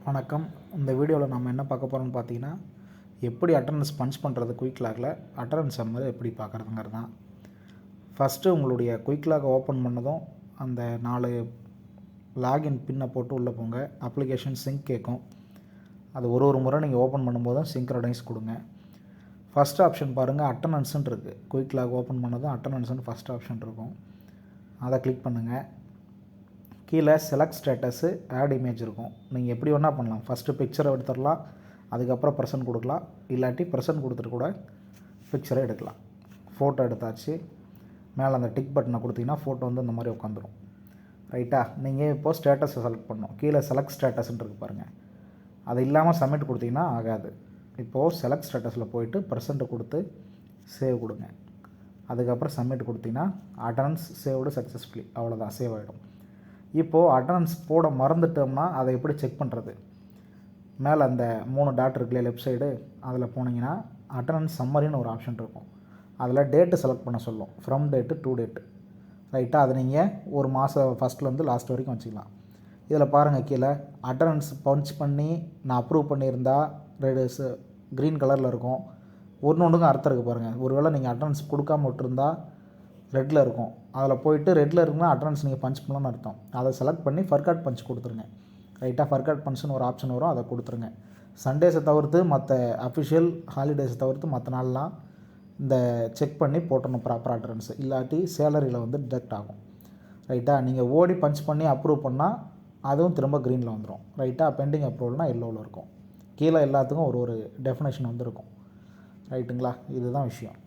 வணக்கம். இந்த வீடியோவில் நம்ம என்ன பார்க்க போகிறோம்னு பார்த்தீங்கன்னா, எப்படி அட்டெண்டன்ஸ் பஞ்ச் பண்ணுறது குயிக் லாகில் அட்டெண்டன்ஸ் சம்மர் எப்படி பார்க்குறதுங்கிறது தான். ஃபஸ்ட்டு உங்களுடைய குயிக் லாகை ஓப்பன் பண்ணதும் அந்த 4 லாகின் பின்னை போட்டு உள்ளே போங்க. அப்ளிகேஷன் சிங்க் கேட்கும். அது ஒரு முறை நீங்கள் ஓப்பன் பண்ணும்போதும் சிங்க்ரனைஸ் கொடுங்க. ஃபஸ்ட் ஆப்ஷன் பாருங்கள், அட்டெண்டன்ஸ்ன்னு இருக்குது. குயிக் லாக் ஓப்பன் பண்ணதும் அட்டெண்டன்ஸ்ன்னு ஃபஸ்ட் ஆப்ஷன் இருக்கும். அதை கிளிக் பண்ணுங்கள். கீழே செலக்ட் ஸ்டேட்டஸு ஆட் இமேஜ் இருக்கும். நீங்கள் எப்படி வேணால் பண்ணலாம். ஃபஸ்ட்டு பிக்சரை எடுத்துடலாம், அதுக்கப்புறம் ப்ரெசன்ட் கொடுக்கலாம், இல்லாட்டி ப்ரெசன்ட் கொடுத்துட்டு கூட பிக்சரை எடுக்கலாம். ஃபோட்டோ எடுத்தாச்சு. மேலே அந்த டிக் பட்டனை கொடுத்தீங்கன்னா ஃபோட்டோ வந்து இந்த மாதிரி உட்காந்துரும். ரைட்டா? நீங்கள் இப்போது ஸ்டேட்டஸை செலக்ட் பண்ணணும். கீழே செலக்ட் ஸ்டேட்டஸ்ன்னு இருக்குது பாருங்கள். அது இல்லாமல் சப்மிட் கொடுத்தீங்கன்னா ஆகாது. இப்போது செலக்ட் ஸ்டேட்டஸில் போயிட்டு ப்ரெசென்ட் கொடுத்து சேவ் கொடுங்க. அதுக்கப்புறம் சப்மிட் கொடுத்தீங்கன்னா அட்டெண்டன்ஸ் சேவ்டு சக்ஸஸ்ஃபுல்லி, அவ்வளோதான், சேவ் ஆகிடும். இப்போது அட்டெண்டன்ஸ் போட மறந்துட்டோம்னா அதை எப்படி செக் பண்ணுறது? மேலே அந்த 3 டாட் இருக்குல்லையே லெஃப்ட் சைடு, அதில் போனீங்கன்னா அட்டெண்டன்ஸ் சம்மரின்னு ஒரு ஆப்ஷன் இருக்கும். அதில் டேட்டு செலக்ட் பண்ண சொல்லும். From date to date. ரைட்டாக? அதை நீங்கள் ஒரு மாதம் ஃபஸ்ட்லேருந்து லாஸ்ட் வரைக்கும் வச்சுக்கலாம். இதில் பாருங்கள், கீழே அட்டெண்டன்ஸ் பஞ்ச் பண்ணி நான் அப்ரூவ் பண்ணியிருந்தா க்ரீன் கலரில் இருக்கும். ஒன்றுக்கும் அர்த்தம் இருக்குது பாருங்கள். ஒருவேளை நீங்கள் அட்டெண்டன்ஸ் கொடுக்காம விட்டுருந்தா ரெட்டில் இருக்கும். அதில் போய்ட்டு ரெட்டில் இருக்குன்னா அட்டெண்டன்ஸ் நீங்கள் பஞ்ச் பண்ணலான்னு அர்த்தம். அதை செலக்ட் பண்ணி ஃபர்காட் பஞ்ச் கொடுத்துருங்க. ரைட்டாக? ஃபர்காட் பஞ்சுன்னு ஒரு ஆப்ஷன் வரும், அதை கொடுத்துருங்க. சண்டேஸை தவிர்த்து மற்ற அஃபிஷியல் ஹாலிடேஸை தவிர்த்து மற்ற நாள்லாம் இந்த செக் பண்ணி போட்டணும் ப்ராப்பர் அட்டெண்டன்ஸ். இல்லாட்டி சேலரியில் வந்து டிடக்ட் ஆகும். ரைட்டாக? நீங்கள் ஓடி பஞ்ச் பண்ணி அப்ரூவ் பண்ணால் அதுவும் திரும்ப க்ரீனில் வந்துடும். ரைட்டாக? பெண்டிங் அப்ரூவல்னால் எல்லோவில் இருக்கும். கீழே எல்லாத்துக்கும் ஒரு டெஃபினேஷன் வந்துருக்கும். ரைட்டுங்களா? இதுதான் விஷயம்.